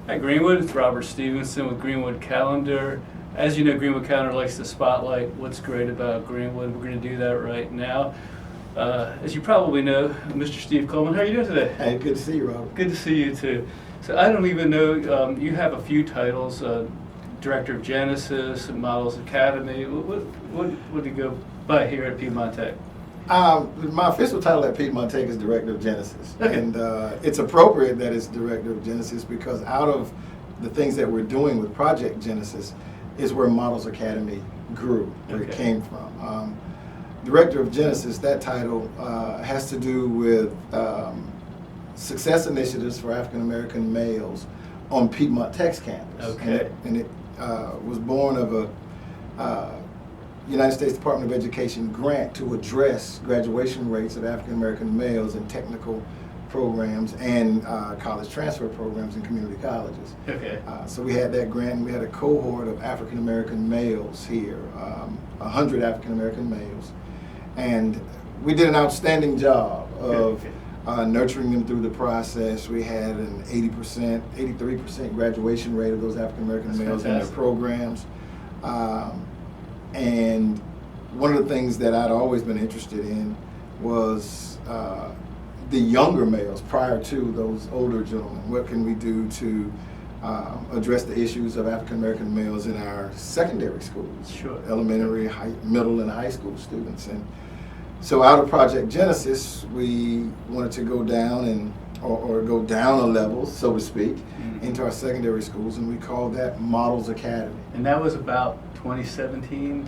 Hi Greenwood, it's Robert Stevenson with Greenwood Calendar. As you know, Greenwood Calendar likes to spotlight what's great about Greenwood. We're going to do that right now. As you probably know, Mr. Steve Coleman, how are you doing today? Hey, good to see you, Robert. Good to see you too. So I don't even know, you have a few titles, Director of Genesis, Models Academy. What do you go by here at Piedmont Tech? My official title at Piedmont Tech is Director of Genesis. Okay. And it's appropriate that it's Director of Genesis because out of the things that we're doing with Project Genesis is where Models Academy grew, where it Okay. came from. Director of Genesis, that title has to do with success initiatives for African American males on Piedmont Tech's campus. Okay. And it was born of a United States Department of Education grant to address graduation rates of African American males in technical programs and college transfer programs in community colleges. Okay. So we had that grant, and we had a cohort of African American males here, 100 African American males, and we did an outstanding job of nurturing them through the process. We had an 80%, 83% graduation rate of those African American males in their programs. And one of the things that I'd always been interested in was the younger males prior to those older gentlemen. What can we do to address the issues of African American males in our secondary schools, Sure. elementary, middle, and high school students? And so out of Project Genesis, we wanted to go down or go down a level, so to speak, into our secondary schools, and we called that Models Academy. And that was about 2017?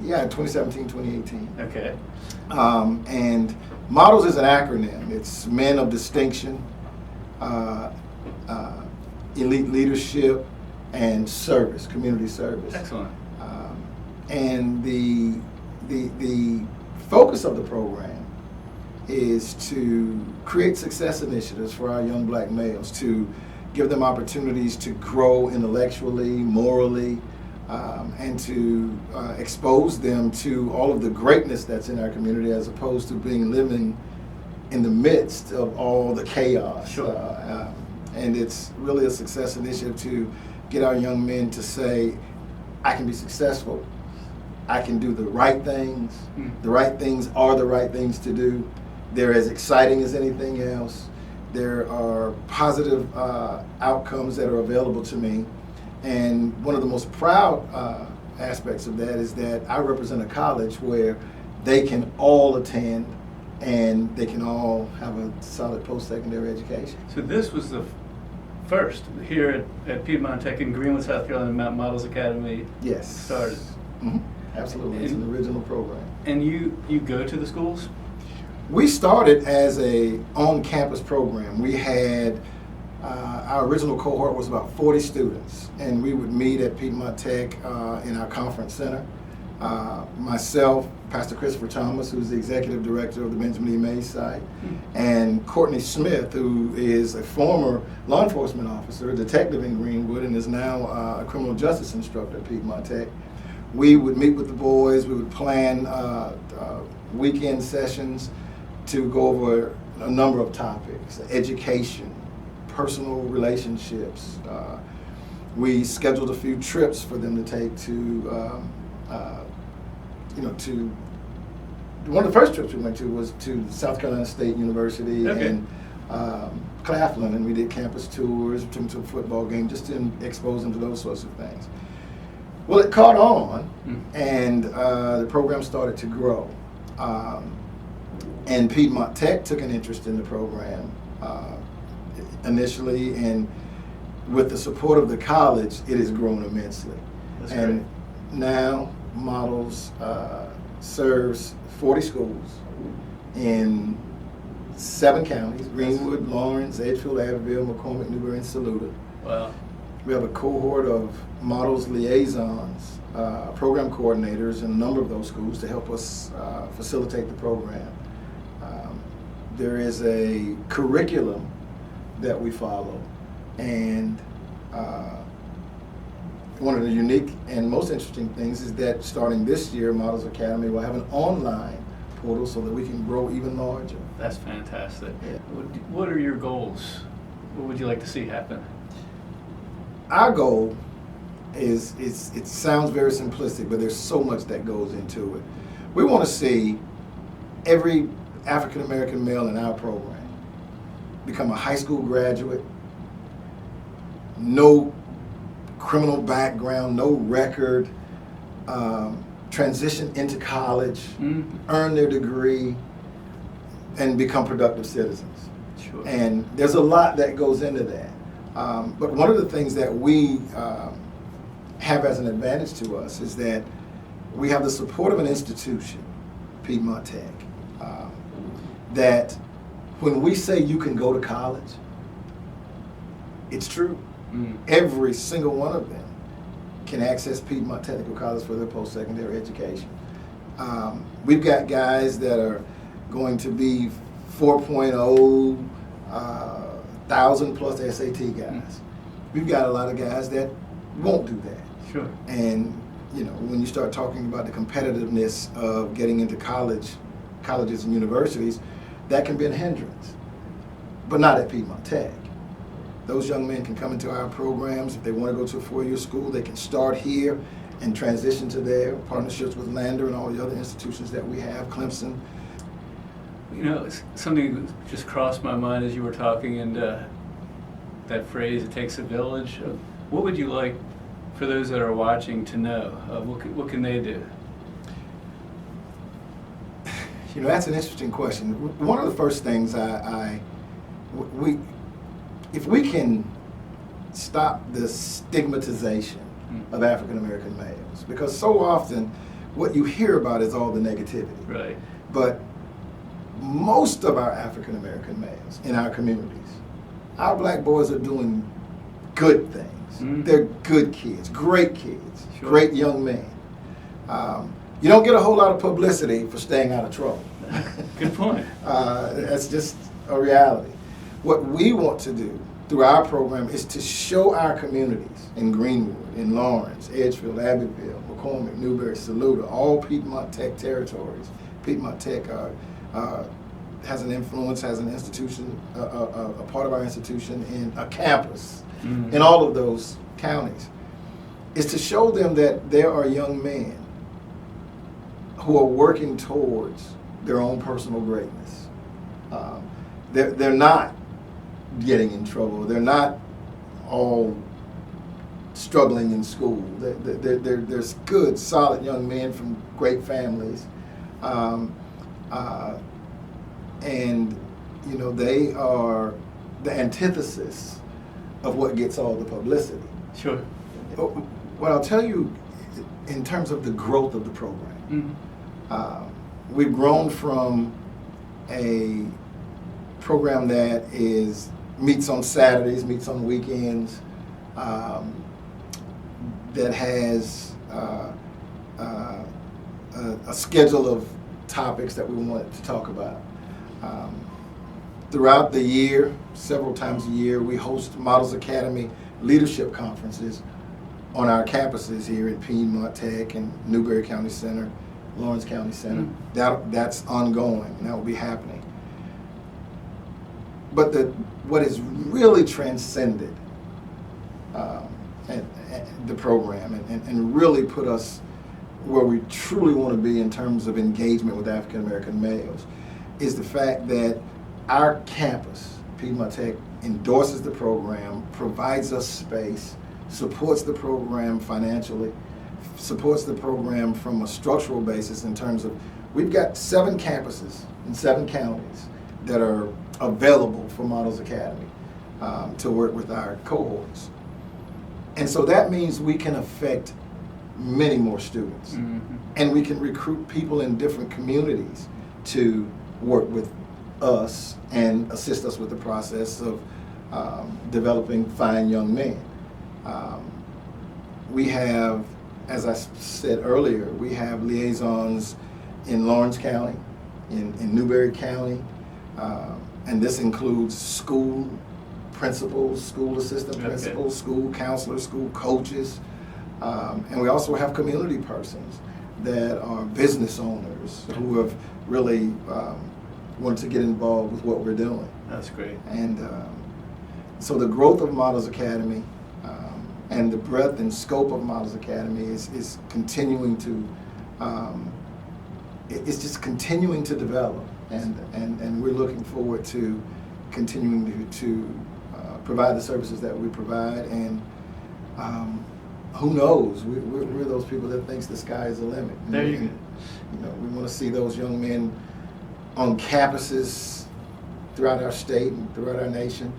Yeah, 2017, 2018. Okay. And MODELS is an acronym. It's Men of Distinction, Elite Leadership, and Service, Community Service. Excellent. And the focus of the program is to create success initiatives for our young black males, to give them opportunities to grow intellectually, morally, and to expose them to all of the greatness that's in our community as opposed to living in the midst of all the chaos. Sure. And it's really a success initiative to get our young men to say, I can be successful, I can do the right things, the right things are the right things to do, they're as exciting as anything else, there are positive outcomes that are available to me. And one of the most proud aspects of that is that I represent a college where they can all attend and they can all have a solid post-secondary education. So this was the first here at Piedmont Tech in Greenwood, South Carolina, Mount Models Academy Yes. started. Mhm. Absolutely, it's an original program. And you go to the schools? We started as a on-campus program. We had our original cohort was about 40 students, and we would meet at Piedmont Tech in our conference center. Myself, Pastor Christopher Thomas, who's the executive director of the Benjamin E. Mays site, and Courtney Smith, who is a former law enforcement officer, a detective in Greenwood, and is now a criminal justice instructor at Piedmont Tech. We would meet with the boys. We would plan weekend sessions to go over a number of topics: education, personal relationships. We scheduled a few trips for them to take to one of the first trips we went to was to South Carolina State University. Okay. And Claflin, and we did campus tours, took them to a football game just to expose them to those sorts of things. Well, it caught on, and the program started to grow. And Piedmont Tech took an interest in the program initially, and with the support of the college, it has grown immensely. That's and now Models serves 40 schools in 7 counties: Greenwood, Lawrence, Edgefield, Abbeville, McCormick, Newberry, and Saluda. Wow. We have a cohort of Models liaisons, program coordinators in a number of those schools to help us facilitate the program. There is a curriculum that we follow, and one of the unique and most interesting things is that starting this year, Models Academy will have an online portal so that we can grow even larger. That's fantastic. Yeah. What are your goals? What would you like to see happen? our goal is it sounds very simplistic, but there's so much that goes into it. We want to see every African American male in our program become a high school graduate, no criminal background, no record, transition into college, earn their degree, and become productive citizens. Sure. And there's a lot that goes into that. But one of the things that we have as an advantage to us is that we have the support of an institution, Piedmont Tech, that when we say you can go to college, it's true. Every single one of them can access Piedmont Technical College for their post-secondary education. We've got guys that are going to be 4.0, 1,000+ SAT guys. We've got a lot of guys that won't do that. Sure. And when you start talking about the competitiveness of getting into colleges and universities, that can be a hindrance, but not at Piedmont Tech. Those young men can come into our programs. If they want to go to a four-year school, they can start here and transition to their partnerships with Lander and all the other institutions that we have, Clemson. Something just crossed my mind as you were talking, and that phrase, it takes a village. What would you like for those that are watching to know? What can they do? That's an interesting question. One of the first things if we can stop the stigmatization of African American males, because so often what you hear about is all the negativity. Right. But most of our African American males in our communities, our black boys are doing good things. They're good kids, great kids, Sure. great young men. You don't get a whole lot of publicity for staying out of trouble. Good point. That's just a reality. What we want to do through our program is to show our communities in Greenwood, in Lawrence, Edgefield, Abbeville, McCormick, Newberry, Saluda, all Piedmont Tech territories. Piedmont Tech has an influence, has an institution, a part of our institution in a campus in all of those counties, is to show them that there are young men who are working towards their own personal greatness. They're not getting in trouble. They're not all struggling in school. There's good, solid young men from great families. And they are the antithesis of what gets all the publicity. Sure. What I'll tell you in terms of the growth of the program, we've grown from a program that meets on Saturdays, meets on weekends, that has a schedule of topics that we want to talk about. Throughout the year, several times a year, we host Models Academy leadership conferences on our campuses here at Piedmont Tech and Newberry County Center, Lawrence County Center. That's ongoing, and that will be happening. But what has really transcended the program and really put us where we truly want to be in terms of engagement with African American males is the fact that our campus, Piedmont Tech, endorses the program, provides us space, supports the program financially, supports the program from a structural basis in terms of we've got 7 campuses in 7 counties that are available for Models Academy to work with our cohorts. And so that means we can affect many more students. And we can recruit people in different communities to work with us and assist us with the process of developing fine young men. We have, as I said earlier, we have liaisons in Lawrence County, in Newberry County, and this includes school principals, school assistant principals, school counselors, school coaches, and we also have community persons that are business owners who have really wanted to get involved with what we're doing. That's great. And so the growth of Models Academy and the breadth and scope of Models Academy is continuing to, it's just continuing to develop, and we're looking forward to continuing to provide the services that we provide, and who knows, we're those people that thinks the sky is the limit. There you go. You know, we want to see those young men on campuses throughout our state and throughout our nation,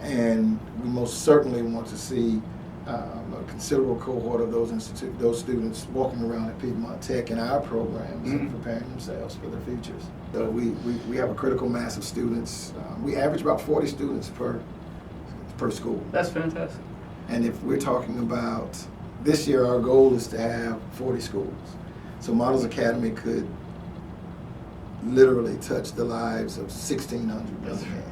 and we most certainly want to see a considerable cohort of those students walking around at Piedmont Tech in our programs and preparing themselves for their futures. So we have a critical mass of students. We average about 40 students per school. That's fantastic. And if we're talking about this year, our goal is to have 40 schools. So Models Academy could literally touch the lives of 1,600 young men.